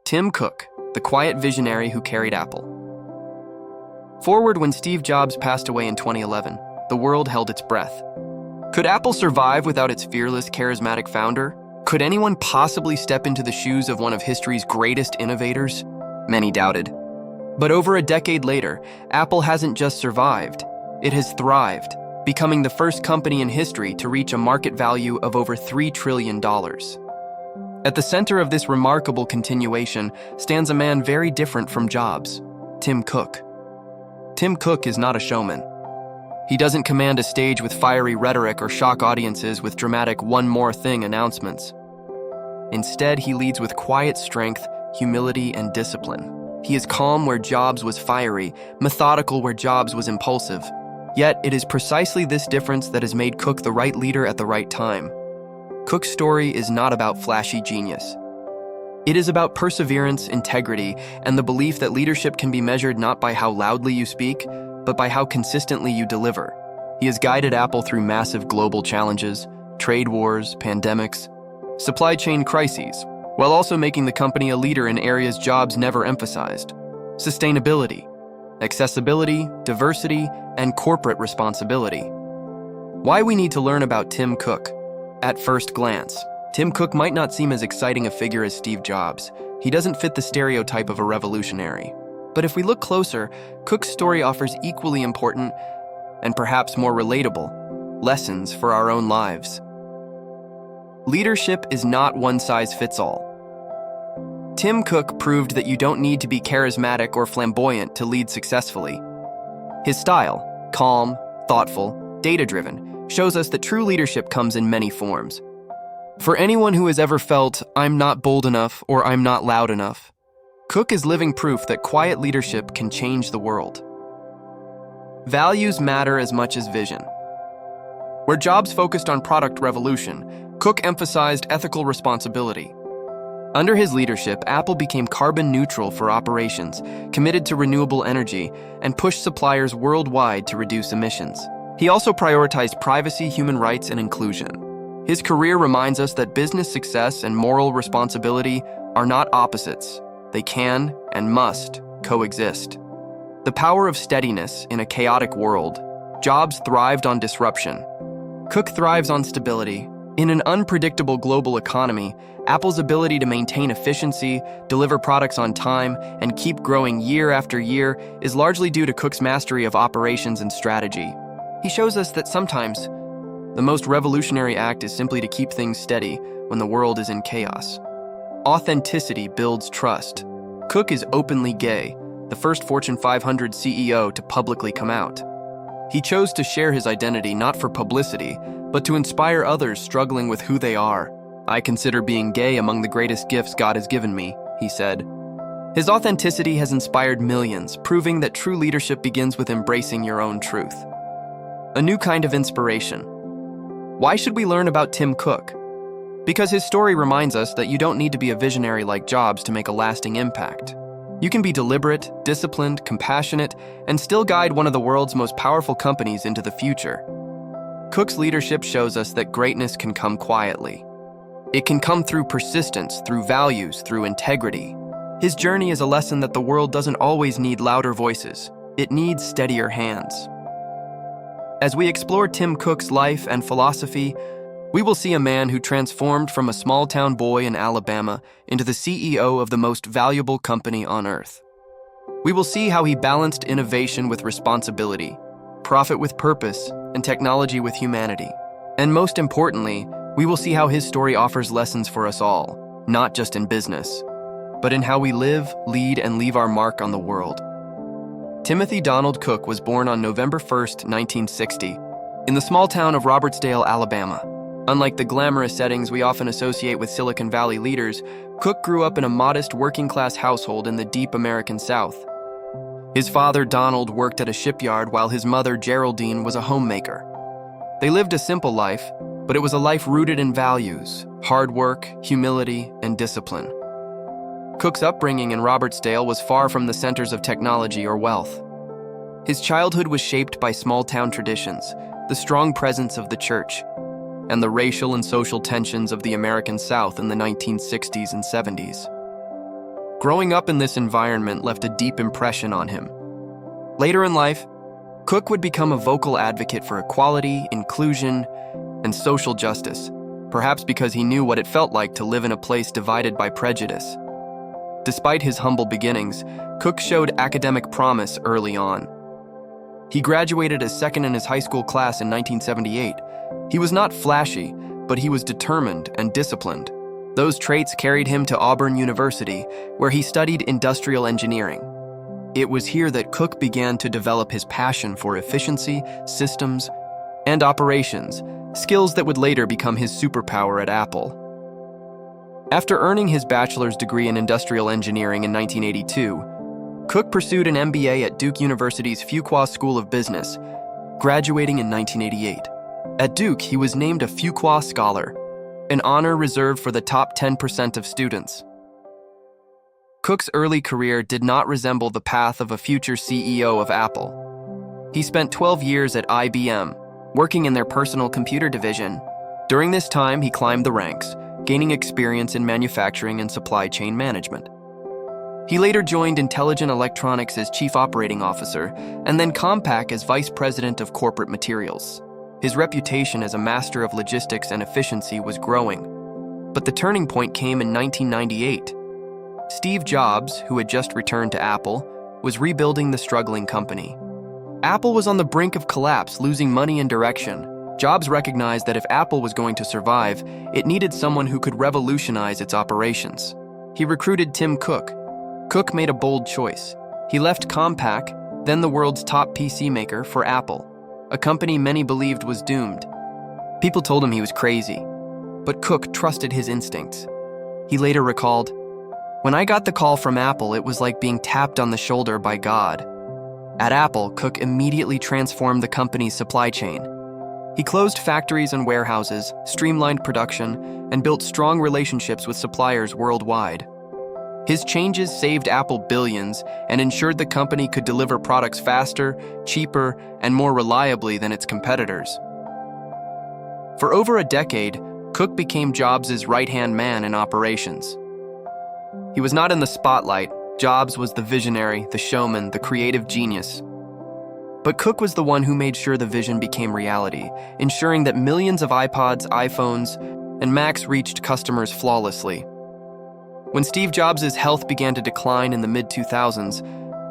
Tim Cook, the quiet visionary who carried Apple. Forward when Steve Jobs passed away in 2011, the world held its breath. Could Apple survive without its fearless, charismatic founder? Could anyone possibly step into the shoes of one of history's greatest innovators? Many doubted. But over a decade later, Apple hasn't just survived, it has thrived, becoming the first company in history to reach a market value of over $3 trillion. At the center of this remarkable continuation stands a man very different from Jobs, Tim Cook. Tim Cook is not a showman. He doesn't command a stage with fiery rhetoric or shock audiences with dramatic one more thing announcements. Instead, he leads with quiet strength, humility, and discipline. He is calm where Jobs was fiery, methodical where Jobs was impulsive. Yet, it is precisely this difference that has made Cook the right leader at the right time. Cook's story is not about flashy genius. It is about perseverance, integrity, and the belief that leadership can be measured not by how loudly you speak, but by how consistently you deliver. He has guided Apple through massive global challenges, trade wars, pandemics, supply chain crises, while also making the company a leader in areas Jobs never emphasized: sustainability, accessibility, diversity, and corporate responsibility. Why we need to learn about Tim Cook? At first glance, Tim Cook might not seem as exciting a figure as Steve Jobs. He doesn't fit the stereotype of a revolutionary. But if we look closer, Cook's story offers equally important, and perhaps more relatable, lessons for our own lives. Leadership is not one size fits all. Tim Cook proved that you don't need to be charismatic or flamboyant to lead successfully. His style, calm, thoughtful, data-driven, shows us that true leadership comes in many forms. For anyone who has ever felt, "I'm not bold enough" or "I'm not loud enough," Cook is living proof that quiet leadership can change the world. Values matter as much as vision. Where Jobs focused on product revolution, Cook emphasized ethical responsibility. Under his leadership, Apple became carbon neutral for operations, committed to renewable energy, and pushed suppliers worldwide to reduce emissions. He also prioritized privacy, human rights, and inclusion. His career reminds us that business success and moral responsibility are not opposites. They can and must coexist. The power of steadiness in a chaotic world. Jobs thrived on disruption. Cook thrives on stability. In an unpredictable global economy, Apple's ability to maintain efficiency, deliver products on time, and keep growing year after year is largely due to Cook's mastery of operations and strategy. He shows us that sometimes the most revolutionary act is simply to keep things steady when the world is in chaos. Authenticity builds trust. Cook is openly gay, the first Fortune 500 CEO to publicly come out. He chose to share his identity not for publicity, but to inspire others struggling with who they are. "I consider being gay among the greatest gifts God has given me," he said. His authenticity has inspired millions, proving that true leadership begins with embracing your own truth. A new kind of inspiration. Why should we learn about Tim Cook? Because his story reminds us that you don't need to be a visionary like Jobs to make a lasting impact. You can be deliberate, disciplined, compassionate, and still guide one of the world's most powerful companies into the future. Cook's leadership shows us that greatness can come quietly. It can come through persistence, through values, through integrity. His journey is a lesson that the world doesn't always need louder voices. It needs steadier hands. As we explore Tim Cook's life and philosophy, we will see a man who transformed from a small-town boy in Alabama into the CEO of the most valuable company on earth. We will see how he balanced innovation with responsibility, profit with purpose, and technology with humanity. And most importantly, we will see how his story offers lessons for us all, not just in business, but in how we live, lead, and leave our mark on the world. Timothy Donald Cook was born on November 1st, 1960, in the small town of Robertsdale, Alabama. Unlike the glamorous settings we often associate with Silicon Valley leaders, Cook grew up in a modest working-class household in the deep American South. His father, Donald, worked at a shipyard while his mother, Geraldine, was a homemaker. They lived a simple life, but it was a life rooted in values, hard work, humility, and discipline. Cook's upbringing in Robertsdale was far from the centers of technology or wealth. His childhood was shaped by small-town traditions, the strong presence of the church, and the racial and social tensions of the American South in the 1960s and 70s. Growing up in this environment left a deep impression on him. Later in life, Cook would become a vocal advocate for equality, inclusion, and social justice, perhaps because he knew what it felt like to live in a place divided by prejudice. Despite his humble beginnings, Cook showed academic promise early on. He graduated as second in his high school class in 1978. He was not flashy, but he was determined and disciplined. Those traits carried him to Auburn University, where he studied industrial engineering. It was here that Cook began to develop his passion for efficiency, systems, and operations, skills that would later become his superpower at Apple. After earning his bachelor's degree in industrial engineering in 1982, Cook pursued an MBA at Duke University's Fuqua School of Business, graduating in 1988. At Duke, he was named a Fuqua Scholar, an honor reserved for the top 10% of students. Cook's early career did not resemble the path of a future CEO of Apple. He spent 12 years at IBM, working in their personal computer division. During this time, he climbed the ranks, gaining experience in manufacturing and supply chain management. He later joined Intelligent Electronics as Chief Operating Officer, and then Compaq as Vice President of Corporate Materials. His reputation as a master of logistics and efficiency was growing. But the turning point came in 1998. Steve Jobs, who had just returned to Apple, was rebuilding the struggling company. Apple was on the brink of collapse, losing money and direction. Jobs recognized that if Apple was going to survive, it needed someone who could revolutionize its operations. He recruited Tim Cook. Cook made a bold choice. He left Compaq, then the world's top PC maker, for Apple, a company many believed was doomed. People told him he was crazy, but Cook trusted his instincts. He later recalled, "When I got the call from Apple, it was like being tapped on the shoulder by God." At Apple, Cook immediately transformed the company's supply chain. He closed factories and warehouses, streamlined production, and built strong relationships with suppliers worldwide. His changes saved Apple billions and ensured the company could deliver products faster, cheaper, and more reliably than its competitors. For over a decade, Cook became Jobs' right-hand man in operations. He was not in the spotlight. Jobs was the visionary, the showman, the creative genius. But Cook was the one who made sure the vision became reality, ensuring that millions of iPods, iPhones, and Macs reached customers flawlessly. When Steve Jobs' health began to decline in the mid-2000s,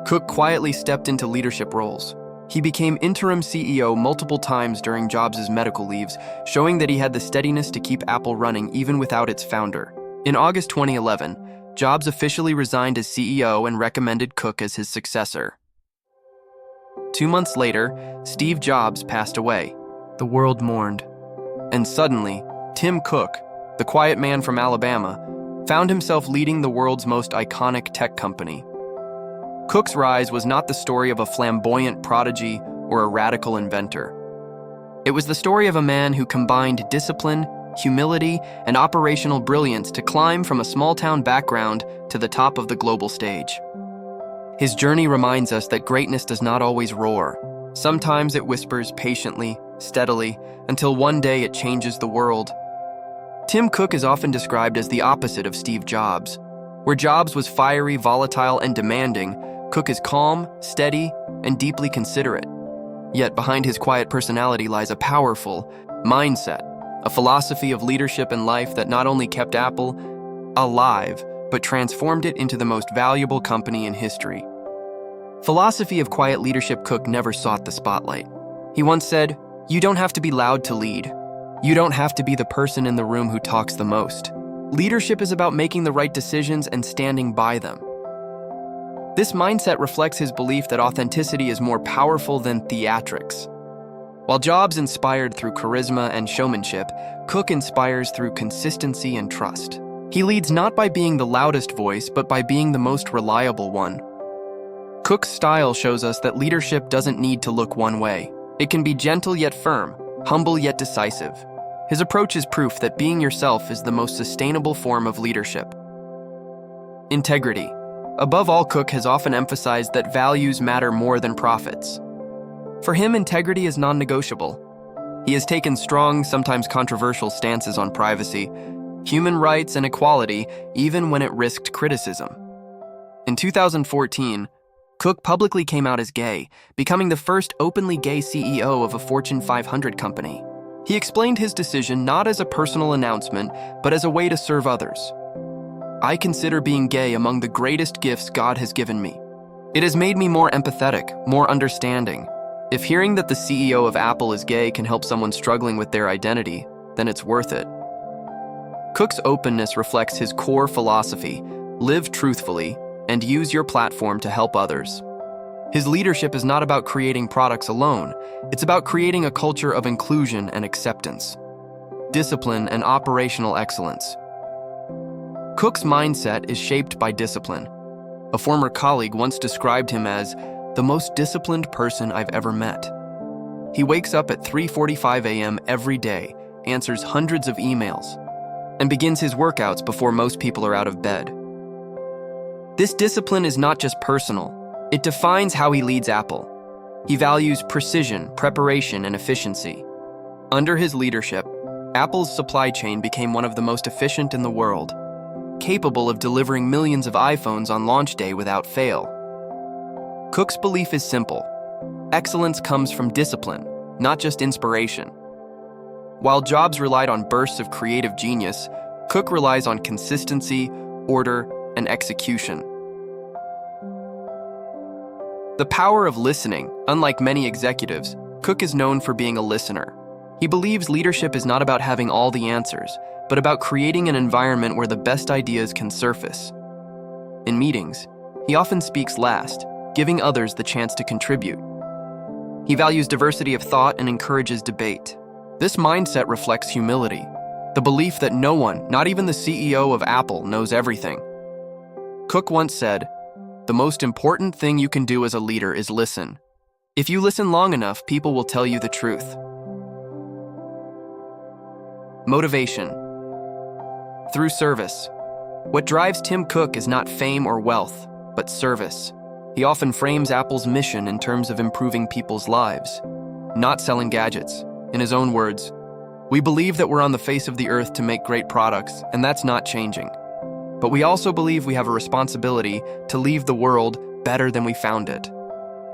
Cook quietly stepped into leadership roles. He became interim CEO multiple times during Jobs' medical leaves, showing that he had the steadiness to keep Apple running even without its founder. In August 2011, Jobs officially resigned as CEO and recommended Cook as his successor. 2 months later, Steve Jobs passed away. The world mourned. And suddenly, Tim Cook, the quiet man from Alabama, found himself leading the world's most iconic tech company. Cook's rise was not the story of a flamboyant prodigy or a radical inventor. It was the story of a man who combined discipline, humility, and operational brilliance to climb from a small-town background to the top of the global stage. His journey reminds us that greatness does not always roar. Sometimes it whispers patiently, steadily, until one day it changes the world. Tim Cook is often described as the opposite of Steve Jobs. Where Jobs was fiery, volatile, and demanding, Cook is calm, steady, and deeply considerate. Yet behind his quiet personality lies a powerful mindset, a philosophy of leadership and life that not only kept Apple alive, but transformed it into the most valuable company in history. Philosophy of quiet leadership. Cook never sought the spotlight. He once said, "You don't have to be loud to lead. You don't have to be the person in the room who talks the most. Leadership is about making the right decisions and standing by them." This mindset reflects his belief that authenticity is more powerful than theatrics. While Jobs inspired through charisma and showmanship, Cook inspires through consistency and trust. He leads not by being the loudest voice, but by being the most reliable one. Cook's style shows us that leadership doesn't need to look one way. It can be gentle yet firm, humble yet decisive. His approach is proof that being yourself is the most sustainable form of leadership. Integrity. Above all, Cook has often emphasized that values matter more than profits. For him, integrity is non-negotiable. He has taken strong, sometimes controversial stances on privacy, human rights, and equality, even when it risked criticism. In 2014, Cook publicly came out as gay, becoming the first openly gay CEO of a Fortune 500 company. He explained his decision not as a personal announcement, but as a way to serve others. "I consider being gay among the greatest gifts God has given me. It has made me more empathetic, more understanding. If hearing that the CEO of Apple is gay can help someone struggling with their identity, then it's worth it." Cook's openness reflects his core philosophy: live truthfully and use your platform to help others. His leadership is not about creating products alone, it's about creating a culture of inclusion and acceptance, discipline and operational excellence. Cook's mindset is shaped by discipline. A former colleague once described him as the most disciplined person I've ever met. He wakes up at 3:45 a.m. every day, answers hundreds of emails, and begins his workouts before most people are out of bed. This discipline is not just personal, it defines how he leads Apple. He values precision, preparation, and efficiency. Under his leadership, Apple's supply chain became one of the most efficient in the world, capable of delivering millions of iPhones on launch day without fail. Cook's belief is simple: excellence comes from discipline, not just inspiration. While Jobs relied on bursts of creative genius, Cook relies on consistency, order, and execution. The power of listening. Unlike many executives, Cook is known for being a listener. He believes leadership is not about having all the answers, but about creating an environment where the best ideas can surface. In meetings, he often speaks last, giving others the chance to contribute. He values diversity of thought and encourages debate. This mindset reflects humility, the belief that no one, not even the CEO of Apple, knows everything. Cook once said, "The most important thing you can do as a leader is listen. If you listen long enough, people will tell you the truth." Motivation. Through service. What drives Tim Cook is not fame or wealth, but service. He often frames Apple's mission in terms of improving people's lives, not selling gadgets. In his own words, "We believe that we're on the face of the earth to make great products, and that's not changing. But we also believe we have a responsibility to leave the world better than we found it."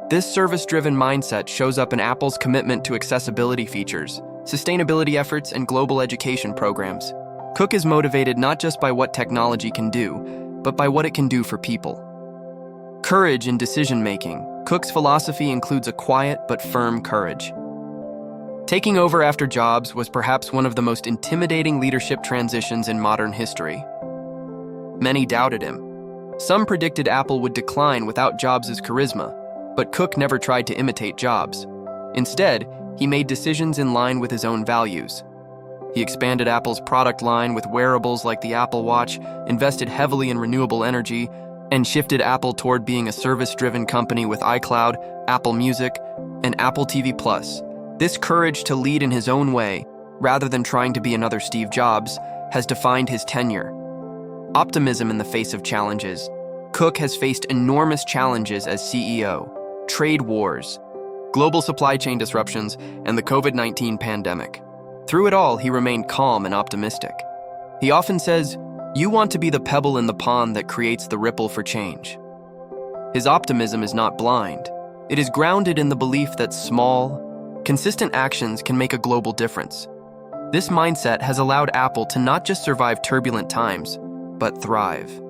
This service-driven mindset shows up in Apple's commitment to accessibility features, sustainability efforts, and global education programs. Cook is motivated not just by what technology can do, but by what it can do for people. Courage in decision-making. Cook's philosophy includes a quiet but firm courage. Taking over after Jobs was perhaps one of the most intimidating leadership transitions in modern history. Many doubted him. Some predicted Apple would decline without Jobs' charisma, but Cook never tried to imitate Jobs. Instead, he made decisions in line with his own values. He expanded Apple's product line with wearables like the Apple Watch, invested heavily in renewable energy, and shifted Apple toward being a service-driven company with iCloud, Apple Music, and Apple TV+. This courage to lead in his own way, rather than trying to be another Steve Jobs, has defined his tenure. Optimism in the face of challenges. Cook has faced enormous challenges as CEO: trade wars, global supply chain disruptions, and the COVID-19 pandemic. Through it all, he remained calm and optimistic. He often says, "You want to be the pebble in the pond that creates the ripple for change." His optimism is not blind. It is grounded in the belief that small, consistent actions can make a global difference. This mindset has allowed Apple to not just survive turbulent times, but thrive.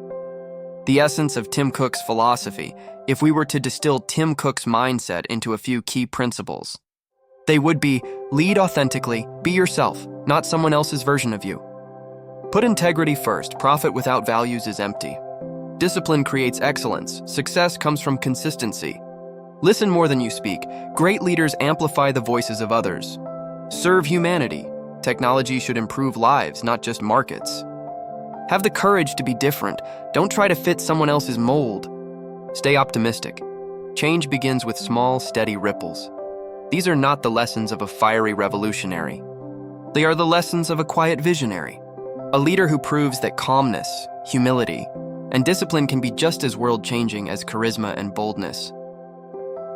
The essence of Tim Cook's philosophy, if we were to distill Tim Cook's mindset into a few key principles, they would be: lead authentically, be yourself, not someone else's version of you. Put integrity first, profit without values is empty. Discipline creates excellence, success comes from consistency. Listen more than you speak, great leaders amplify the voices of others. Serve humanity, technology should improve lives, not just markets. Have the courage to be different. Don't try to fit someone else's mold. Stay optimistic. Change begins with small, steady ripples. These are not the lessons of a fiery revolutionary. They are the lessons of a quiet visionary, a leader who proves that calmness, humility, and discipline can be just as world-changing as charisma and boldness.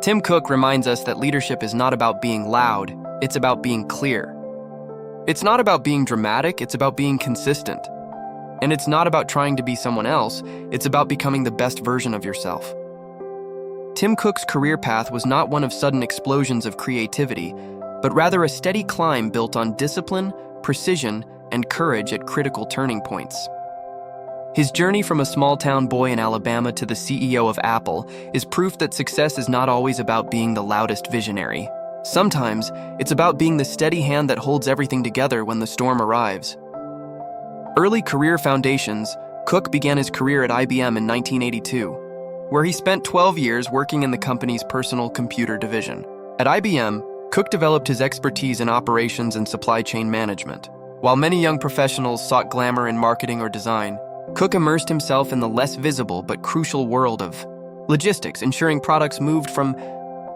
Tim Cook reminds us that leadership is not about being loud, it's about being clear. It's not about being dramatic, it's about being consistent. And it's not about trying to be someone else, it's about becoming the best version of yourself. Tim Cook's career path was not one of sudden explosions of creativity, but rather a steady climb built on discipline, precision, and courage at critical turning points. His journey from a small-town boy in Alabama to the CEO of Apple is proof that success is not always about being the loudest visionary. Sometimes, it's about being the steady hand that holds everything together when the storm arrives. Early career foundations. Cook began his career at IBM in 1982, where he spent 12 years working in the company's personal computer division. At IBM, Cook developed his expertise in operations and supply chain management. While many young professionals sought glamour in marketing or design, Cook immersed himself in the less visible but crucial world of logistics, ensuring products moved from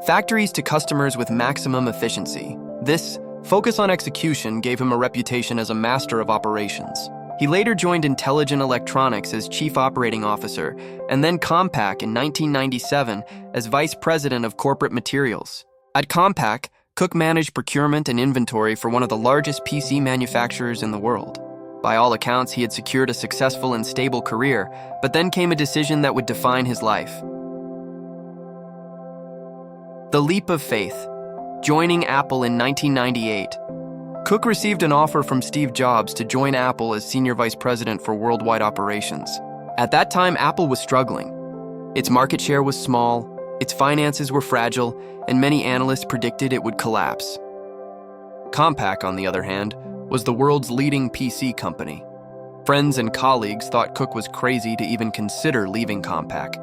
factories to customers with maximum efficiency. This focus on execution gave him a reputation as a master of operations. He later joined Intelligent Electronics as Chief Operating Officer, and then Compaq in 1997 as Vice President of Corporate Materials. At Compaq, Cook managed procurement and inventory for one of the largest PC manufacturers in the world. By all accounts, he had secured a successful and stable career, but then came a decision that would define his life. The leap of faith. Joining Apple in 1998. Cook received an offer from Steve Jobs to join Apple as Senior Vice President for Worldwide Operations. At that time, Apple was struggling. Its market share was small, its finances were fragile, and many analysts predicted it would collapse. Compaq, on the other hand, was the world's leading PC company. Friends and colleagues thought Cook was crazy to even consider leaving Compaq.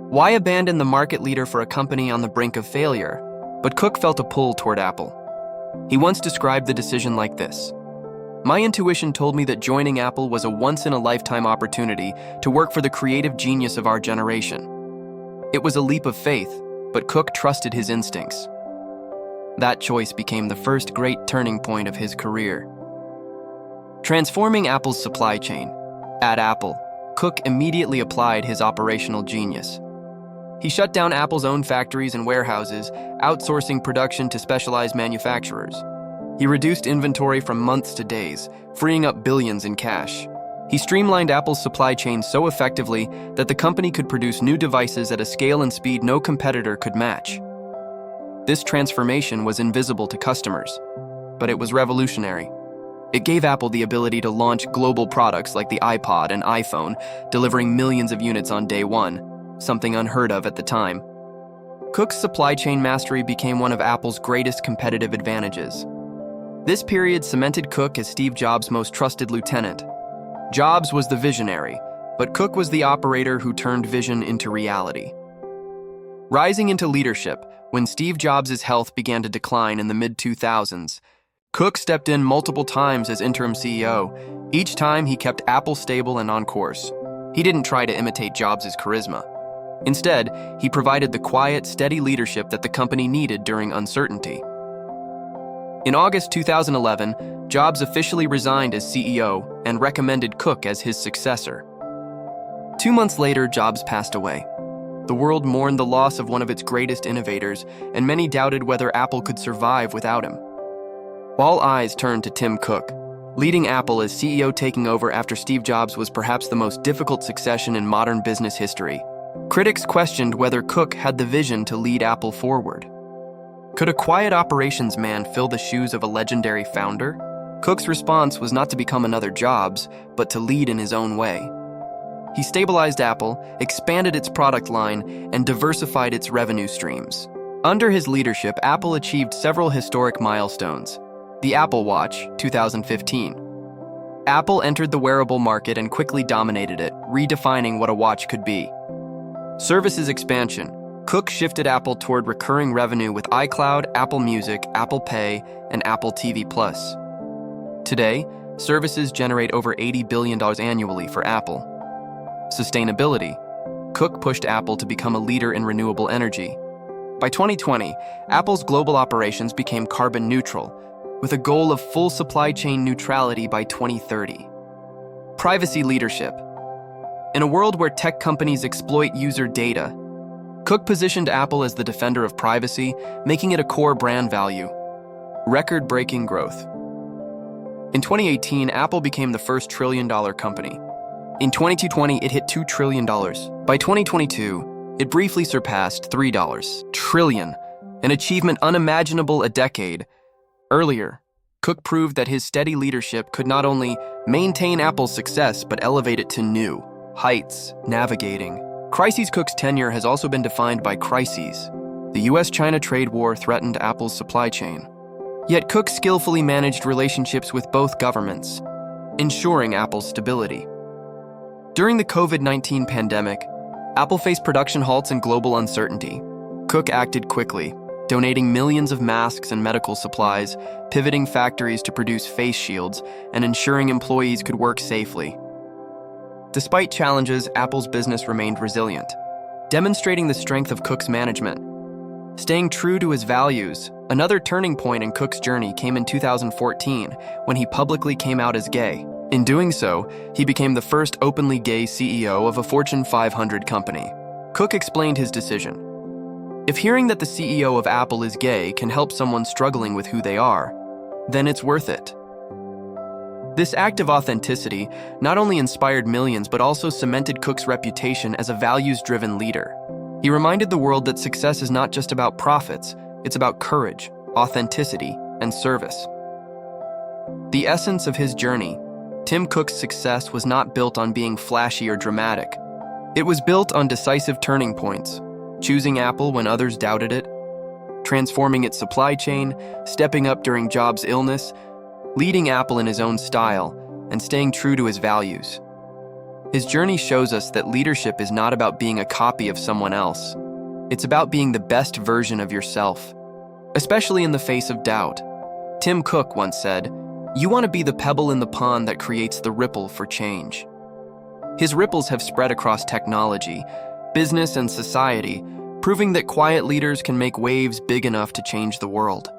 Why abandon the market leader for a company on the brink of failure? But Cook felt a pull toward Apple. He once described the decision like this: "My intuition told me that joining Apple was a once-in-a-lifetime opportunity to work for the creative genius of our generation." It was a leap of faith, but Cook trusted his instincts. That choice became the first great turning point of his career. Transforming Apple's supply chain. At Apple, Cook immediately applied his operational genius. He shut down Apple's own factories and warehouses, outsourcing production to specialized manufacturers. He reduced inventory from months to days, freeing up billions in cash. He streamlined Apple's supply chain so effectively that the company could produce new devices at a scale and speed no competitor could match. This transformation was invisible to customers, but it was revolutionary. It gave Apple the ability to launch global products like the iPod and iPhone, delivering millions of units on day one, something unheard of at the time. Cook's supply chain mastery became one of Apple's greatest competitive advantages. This period cemented Cook as Steve Jobs' most trusted lieutenant. Jobs was the visionary, but Cook was the operator who turned vision into reality. Rising into leadership, when Steve Jobs' health began to decline in the mid-2000s, Cook stepped in multiple times as interim CEO. Each time, he kept Apple stable and on course. He didn't try to imitate Jobs' charisma. Instead, he provided the quiet, steady leadership that the company needed during uncertainty. In August 2011, Jobs officially resigned as CEO and recommended Cook as his successor. 2 months later, Jobs passed away. The world mourned the loss of one of its greatest innovators, and many doubted whether Apple could survive without him. All eyes turned to Tim Cook, leading Apple as CEO, taking over after Steve Jobs was perhaps the most difficult succession in modern business history. Critics questioned whether Cook had the vision to lead Apple forward. Could a quiet operations man fill the shoes of a legendary founder? Cook's response was not to become another Jobs, but to lead in his own way. He stabilized Apple, expanded its product line, and diversified its revenue streams. Under his leadership, Apple achieved several historic milestones. The Apple Watch, 2015. Apple entered the wearable market and quickly dominated it, redefining what a watch could be. Services expansion. Cook shifted Apple toward recurring revenue with iCloud, Apple Music, Apple Pay, and Apple TV+. Today, services generate over $80 billion annually for Apple. Sustainability. Cook pushed Apple to become a leader in renewable energy. By 2020, Apple's global operations became carbon neutral, with a goal of full supply chain neutrality by 2030. Privacy leadership. In a world where tech companies exploit user data, Cook positioned Apple as the defender of privacy, making it a core brand value. Record-breaking growth. In 2018, Apple became the first trillion-dollar company. In 2020, it hit $2 trillion. By 2022, it briefly surpassed $3 trillion, an achievement unimaginable a decade earlier. Cook proved that his steady leadership could not only maintain Apple's success, but elevate it to new heights, navigating crises. Cook's tenure has also been defined by crises. The US-China trade war threatened Apple's supply chain. Yet Cook skillfully managed relationships with both governments, ensuring Apple's stability. During the COVID-19 pandemic, Apple faced production halts and global uncertainty. Cook acted quickly, donating millions of masks and medical supplies, pivoting factories to produce face shields, and ensuring employees could work safely. Despite challenges, Apple's business remained resilient, demonstrating the strength of Cook's management. Staying true to his values, another turning point in Cook's journey came in 2014 when he publicly came out as gay. In doing so, he became the first openly gay CEO of a Fortune 500 company. Cook explained his decision. If hearing that the CEO of Apple is gay can help someone struggling with who they are, then it's worth it. This act of authenticity not only inspired millions but also cemented Cook's reputation as a values-driven leader. He reminded the world that success is not just about profits, it's about courage, authenticity, and service. The essence of his journey, Tim Cook's success was not built on being flashy or dramatic. It was built on decisive turning points, choosing Apple when others doubted it, transforming its supply chain, stepping up during Jobs' illness, leading Apple in his own style, and staying true to his values. His journey shows us that leadership is not about being a copy of someone else. It's about being the best version of yourself, especially in the face of doubt. Tim Cook once said, "You want to be the pebble in the pond that creates the ripple for change." His ripples have spread across technology, business, and society, proving that quiet leaders can make waves big enough to change the world.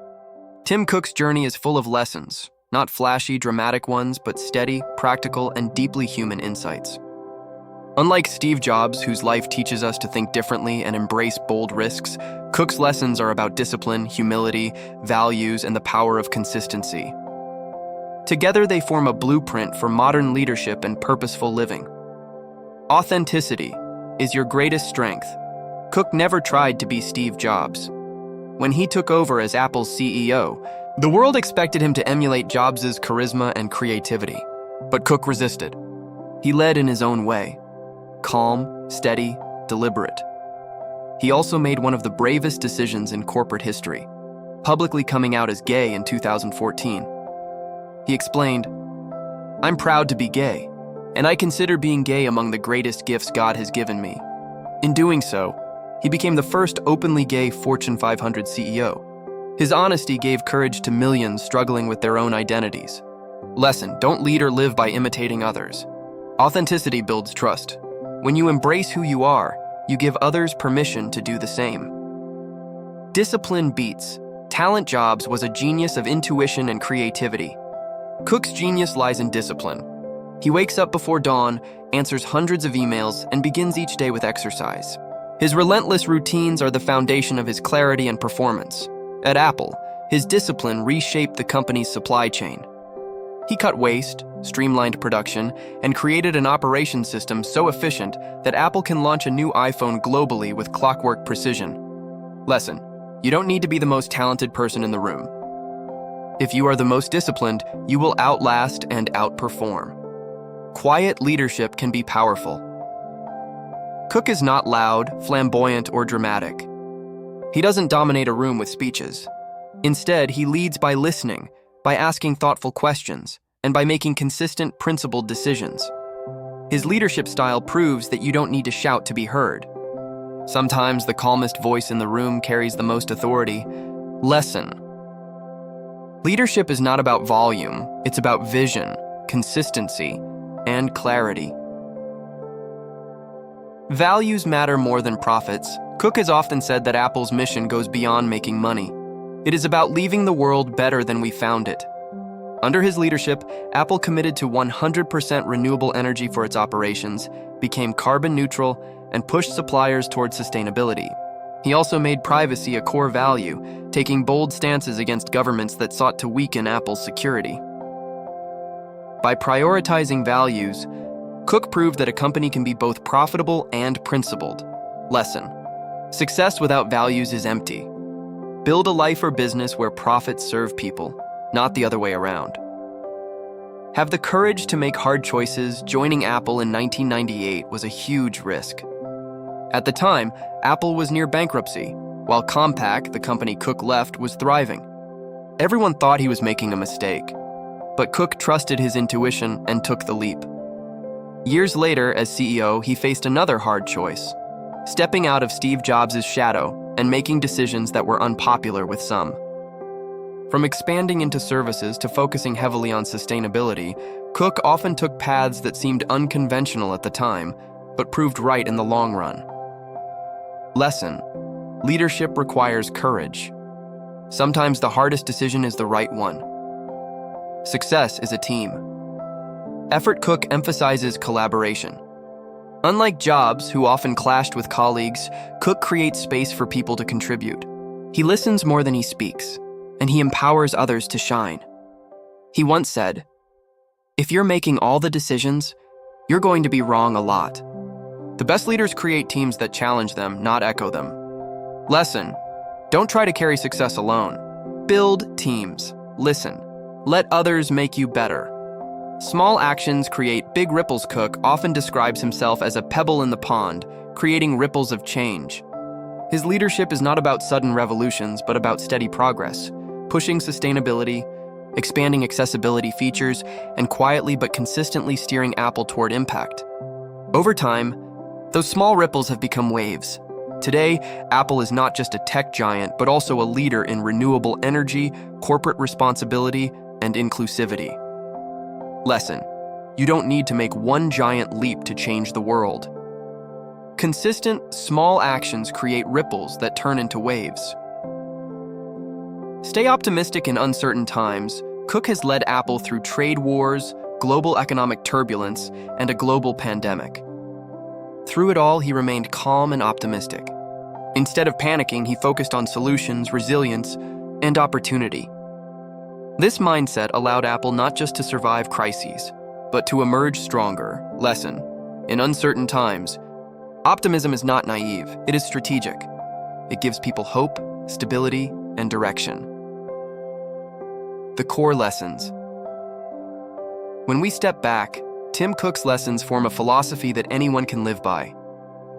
Tim Cook's journey is full of lessons, not flashy, dramatic ones, but steady, practical, and deeply human insights. Unlike Steve Jobs, whose life teaches us to think differently and embrace bold risks, Cook's lessons are about discipline, humility, values, and the power of consistency. Together, they form a blueprint for modern leadership and purposeful living. Authenticity is your greatest strength. Cook never tried to be Steve Jobs. When he took over as Apple's CEO, the world expected him to emulate Jobs' charisma and creativity. But Cook resisted. He led in his own way, calm, steady, deliberate. He also made one of the bravest decisions in corporate history, publicly coming out as gay in 2014. He explained, "I'm proud to be gay, and I consider being gay among the greatest gifts God has given me." In doing so, he became the first openly gay Fortune 500 CEO. His honesty gave courage to millions struggling with their own identities. Lesson: don't lead or live by imitating others. Authenticity builds trust. When you embrace who you are, you give others permission to do the same. Discipline beats talent. Jobs was a genius of intuition and creativity. Cook's genius lies in discipline. He wakes up before dawn, answers hundreds of emails, and begins each day with exercise. His relentless routines are the foundation of his clarity and performance. At Apple, his discipline reshaped the company's supply chain. He cut waste, streamlined production, and created an operation system so efficient that Apple can launch a new iPhone globally with clockwork precision. Lesson: you don't need to be the most talented person in the room. If you are the most disciplined, you will outlast and outperform. Quiet leadership can be powerful. Cook is not loud, flamboyant, or dramatic. He doesn't dominate a room with speeches. Instead, he leads by listening, by asking thoughtful questions, and by making consistent, principled decisions. His leadership style proves that you don't need to shout to be heard. Sometimes the calmest voice in the room carries the most authority. Lesson: leadership is not about volume, it's about vision, consistency, and clarity. Values matter more than profits. Cook has often said that Apple's mission goes beyond making money. It is about leaving the world better than we found it. Under his leadership, Apple committed to 100% renewable energy for its operations, became carbon neutral, and pushed suppliers toward sustainability. He also made privacy a core value, taking bold stances against governments that sought to weaken Apple's security. By prioritizing values, Cook proved that a company can be both profitable and principled. Lesson: success without values is empty. Build a life or business where profits serve people, not the other way around. Have the courage to make hard choices. Joining Apple in 1998 was a huge risk. At the time, Apple was near bankruptcy, while Compaq, the company Cook left, was thriving. Everyone thought he was making a mistake, but Cook trusted his intuition and took the leap. Years later, as CEO, he faced another hard choice: stepping out of Steve Jobs' shadow and making decisions that were unpopular with some. From expanding into services to focusing heavily on sustainability, Cook often took paths that seemed unconventional at the time, but proved right in the long run. Lesson: leadership requires courage. Sometimes the hardest decision is the right one. Success is a team. Effort. Cook emphasizes collaboration. Unlike Jobs, who often clashed with colleagues, Cook creates space for people to contribute. He listens more than he speaks, and he empowers others to shine. He once said, "If you're making all the decisions, you're going to be wrong a lot." The best leaders create teams that challenge them, not echo them. Lesson: don't try to carry success alone. Build teams. Listen. Let others make you better. Small actions create big ripples. Cook often describes himself as a pebble in the pond, creating ripples of change. His leadership is not about sudden revolutions, but about steady progress, pushing sustainability, expanding accessibility features, and quietly but consistently steering Apple toward impact. Over time, those small ripples have become waves. Today, Apple is not just a tech giant, but also a leader in renewable energy, corporate responsibility, and inclusivity. Lesson: you don't need to make one giant leap to change the world. Consistent, small actions create ripples that turn into waves. Stay optimistic in uncertain times. Cook has led Apple through trade wars, global economic turbulence, and a global pandemic. Through it all, he remained calm and optimistic. Instead of panicking, he focused on solutions, resilience, and opportunity. This mindset allowed Apple not just to survive crises, but to emerge stronger. Lesson: in uncertain times, optimism is not naive, it is strategic. It gives people hope, stability, and direction. The core lessons. When we step back, Tim Cook's lessons form a philosophy that anyone can live by.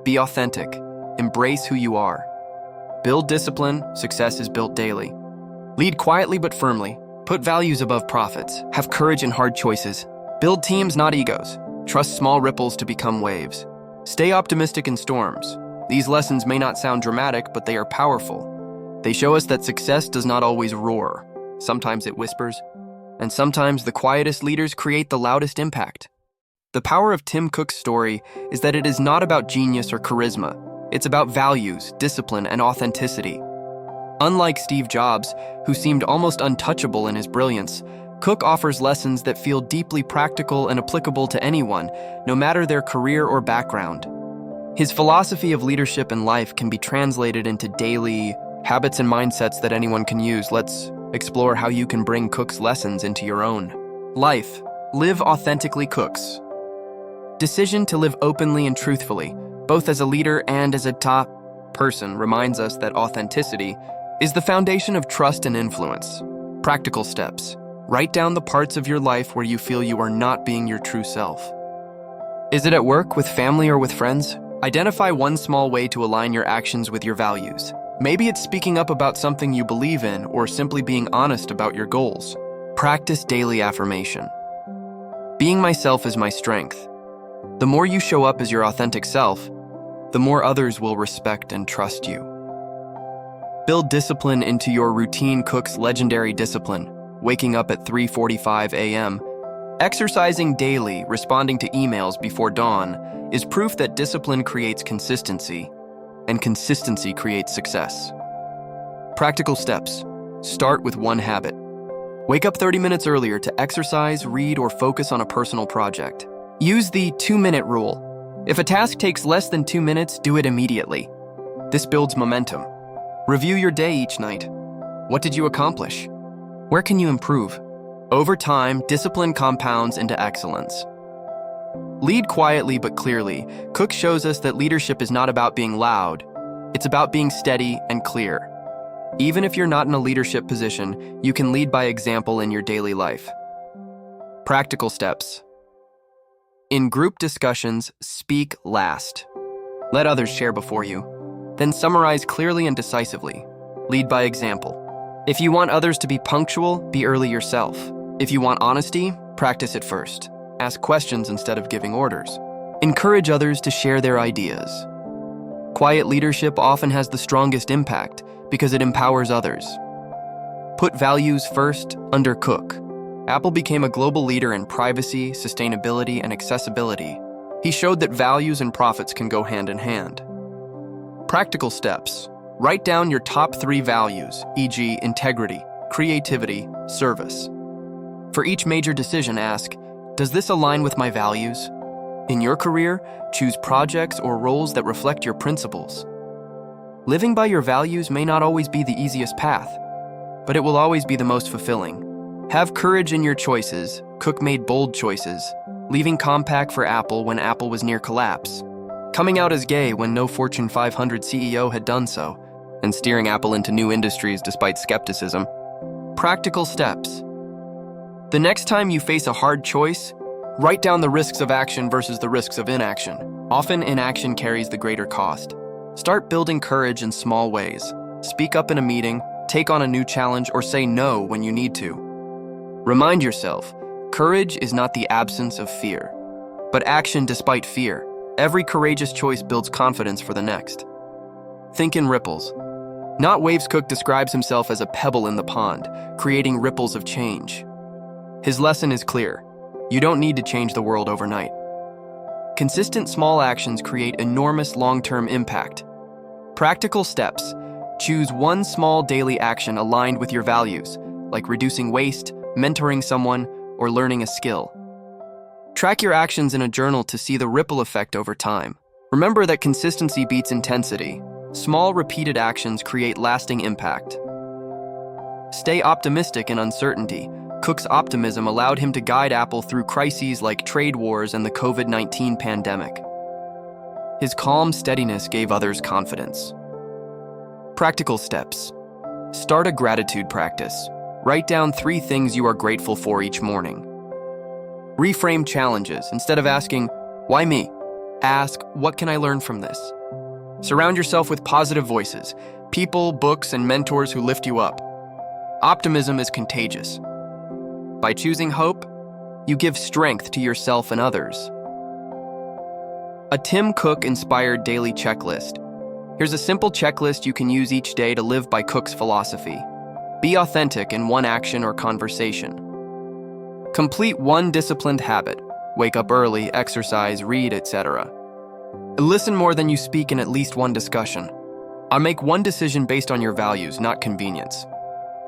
Be authentic. Embrace who you are. Build discipline. Success is built daily. Lead quietly but firmly. Put values above profits. Have courage in hard choices. Build teams, not egos. Trust small ripples to become waves. Stay optimistic in storms. These lessons may not sound dramatic, but they are powerful. They show us that success does not always roar. Sometimes it whispers, and sometimes the quietest leaders create the loudest impact. The power of Tim Cook's story is that it is not about genius or charisma. It's about values, discipline, and authenticity. Unlike Steve Jobs, who seemed almost untouchable in his brilliance, Cook offers lessons that feel deeply practical and applicable to anyone, no matter their career or background. His philosophy of leadership and life can be translated into daily habits and mindsets that anyone can use. Let's explore how you can bring Cook's lessons into your own life. Live authentically. Cook's decision to live openly and truthfully, both as a leader and as a top person, reminds us that authenticity is the foundation of trust and influence. Practical steps. Write down the parts of your life where you feel you are not being your true self. Is it at work, with family, or with friends? Identify one small way to align your actions with your values. Maybe it's speaking up about something you believe in, or simply being honest about your goals. Practice daily affirmation. Being myself is my strength. The more you show up as your authentic self, the more others will respect and trust you. Build discipline into your routine. Cook's legendary discipline: waking up at 3:45 a.m., exercising daily, responding to emails before dawn, is proof that discipline creates consistency, and consistency creates success. Practical steps. Start with one habit. Wake up 30 minutes earlier to exercise, read, or focus on a personal project. Use the 2-minute rule. If a task takes less than 2 minutes, do it immediately. This builds momentum. Review your day each night. What did you accomplish? Where can you improve? Over time, discipline compounds into excellence. Lead quietly but clearly. Cook shows us that leadership is not about being loud. It's about being steady and clear. Even if you're not in a leadership position, you can lead by example in your daily life. Practical steps. In group discussions, speak last. Let others share before you. Then summarize clearly and decisively. Lead by example. If you want others to be punctual, be early yourself. If you want honesty, practice it first. Ask questions instead of giving orders. Encourage others to share their ideas. Quiet leadership often has the strongest impact because it empowers others. Put values first under Cook. Apple became a global leader in privacy, sustainability, and accessibility. He showed that values and profits can go hand in hand. Practical steps. Write down your top 3 values, e.g., integrity, creativity, service. For each major decision, ask, does this align with my values? In your career, choose projects or roles that reflect your principles. Living by your values may not always be the easiest path, but it will always be the most fulfilling. Have courage in your choices. Cook made bold choices, leaving Compaq for Apple when Apple was near collapse, coming out as gay when no Fortune 500 CEO had done so, and steering Apple into new industries despite skepticism. Practical steps. The next time you face a hard choice, write down the risks of action versus the risks of inaction. Often inaction carries the greater cost. Start building courage in small ways. Speak up in a meeting, take on a new challenge, or say no when you need to. Remind yourself, courage is not the absence of fear, but action despite fear. Every courageous choice builds confidence for the next. Think in ripples. Not waves. Cook describes himself as a pebble in the pond, creating ripples of change. His lesson is clear. You don't need to change the world overnight. Consistent small actions create enormous long-term impact. Practical steps. Choose one small daily action aligned with your values, like reducing waste, mentoring someone, or learning a skill. Track your actions in a journal to see the ripple effect over time. Remember that consistency beats intensity. Small, repeated actions create lasting impact. Stay optimistic in uncertainty. Cook's optimism allowed him to guide Apple through crises like trade wars and the COVID-19 pandemic. His calm steadiness gave others confidence. Practical steps. Start a gratitude practice. Write down 3 things you are grateful for each morning. Reframe challenges. Instead of asking, why me? Ask, what can I learn from this? Surround yourself with positive voices, people, books, and mentors who lift you up. Optimism is contagious. By choosing hope, you give strength to yourself and others. A Tim Cook-inspired daily checklist. Here's a simple checklist you can use each day to live by Cook's philosophy. Be authentic in one action or conversation. Complete one disciplined habit. Wake up early, exercise, read, etc. Listen more than you speak in at least one discussion. Make one decision based on your values, not convenience.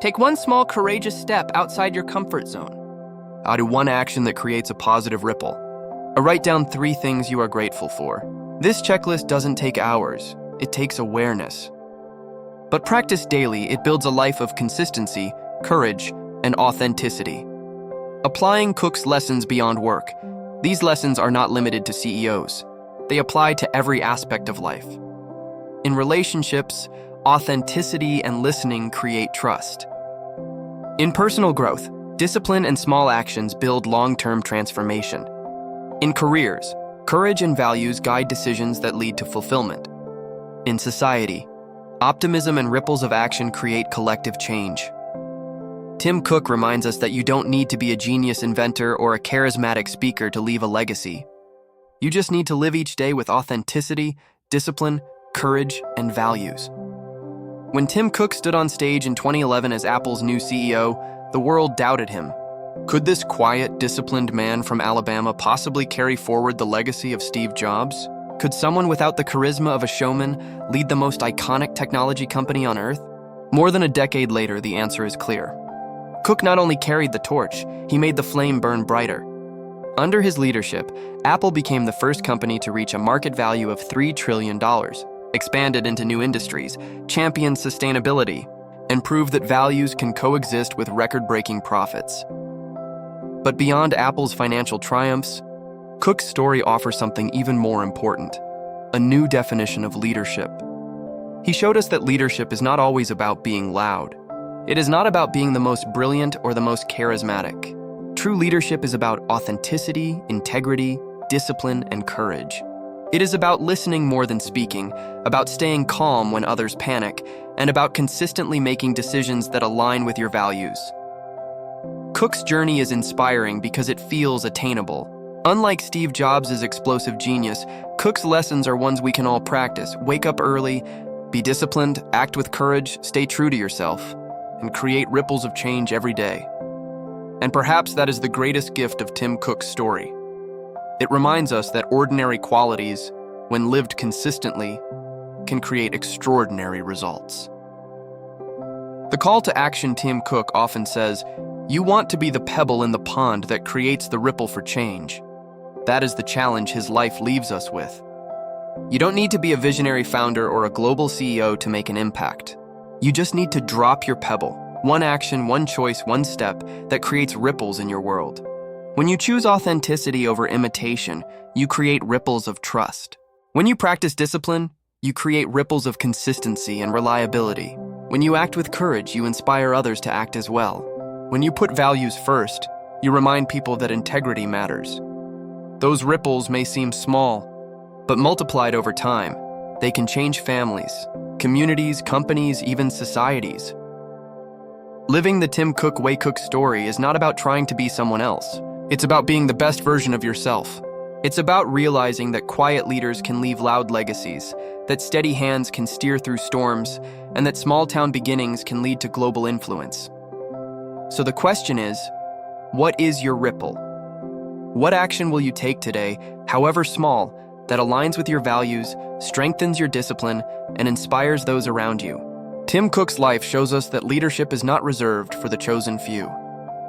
Take one small, courageous step outside your comfort zone. Do one action that creates a positive ripple. Write down 3 things you are grateful for. This checklist doesn't take hours. It takes awareness. But practice daily, it builds a life of consistency, courage, and authenticity. Applying Cook's lessons beyond work. These lessons are not limited to CEOs. They apply to every aspect of life. In relationships, authenticity and listening create trust. In personal growth, discipline and small actions build long-term transformation. In careers, courage and values guide decisions that lead to fulfillment. In society, optimism and ripples of action create collective change. Tim Cook reminds us that you don't need to be a genius inventor or a charismatic speaker to leave a legacy. You just need to live each day with authenticity, discipline, courage, and values. When Tim Cook stood on stage in 2011 as Apple's new CEO, the world doubted him. Could this quiet, disciplined man from Alabama possibly carry forward the legacy of Steve Jobs? Could someone without the charisma of a showman lead the most iconic technology company on Earth? More than a decade later, the answer is clear. Cook not only carried the torch, he made the flame burn brighter. Under his leadership, Apple became the first company to reach a market value of $3 trillion, expanded into new industries, championed sustainability, and proved that values can coexist with record-breaking profits. But beyond Apple's financial triumphs, Cook's story offers something even more important: a new definition of leadership. He showed us that leadership is not always about being loud. It is not about being the most brilliant or the most charismatic. True leadership is about authenticity, integrity, discipline, and courage. It is about listening more than speaking, about staying calm when others panic, and about consistently making decisions that align with your values. Cook's journey is inspiring because it feels attainable. Unlike Steve Jobs' explosive genius, Cook's lessons are ones we can all practice. Wake up early, be disciplined, act with courage, stay true to yourself, and create ripples of change every day. And perhaps that is the greatest gift of Tim Cook's story. It reminds us that ordinary qualities, when lived consistently, can create extraordinary results. The call to action Tim Cook often says, "You want to be the pebble in the pond that creates the ripple for change." That is the challenge his life leaves us with. You don't need to be a visionary founder or a global CEO to make an impact. You just need to drop your pebble. One action, one choice, one step that creates ripples in your world. When you choose authenticity over imitation, you create ripples of trust. When you practice discipline, you create ripples of consistency and reliability. When you act with courage, you inspire others to act as well. When you put values first, you remind people that integrity matters. Those ripples may seem small, but multiplied over time, they can change families, communities, companies, even societies. Living the Tim Cook Way Cook story is not about trying to be someone else. It's about being the best version of yourself. It's about realizing that quiet leaders can leave loud legacies, that steady hands can steer through storms, and that small-town beginnings can lead to global influence. So the question is, what is your ripple? What action will you take today, however small, that aligns with your values, strengthens your discipline, and inspires those around you? Tim Cook's life shows us that leadership is not reserved for the chosen few.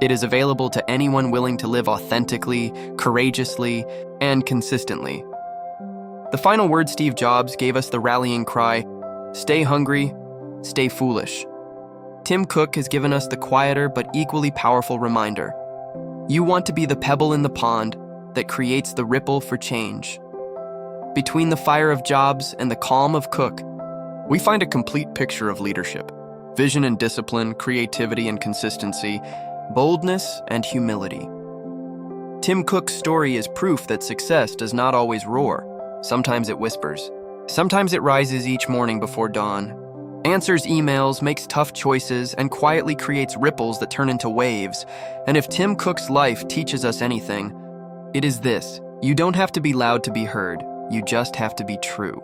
It is available to anyone willing to live authentically, courageously, and consistently. The final word Steve Jobs gave us the rallying cry, "Stay hungry, stay foolish." Tim Cook has given us the quieter but equally powerful reminder. You want to be the pebble in the pond that creates the ripple for change. Between the fire of Jobs and the calm of Cook, we find a complete picture of leadership: vision and discipline, creativity and consistency, boldness and humility. Tim Cook's story is proof that success does not always roar. Sometimes it whispers. Sometimes it rises each morning before dawn, answers emails, makes tough choices, and quietly creates ripples that turn into waves. And if Tim Cook's life teaches us anything, it is this: you don't have to be loud to be heard. You just have to be true.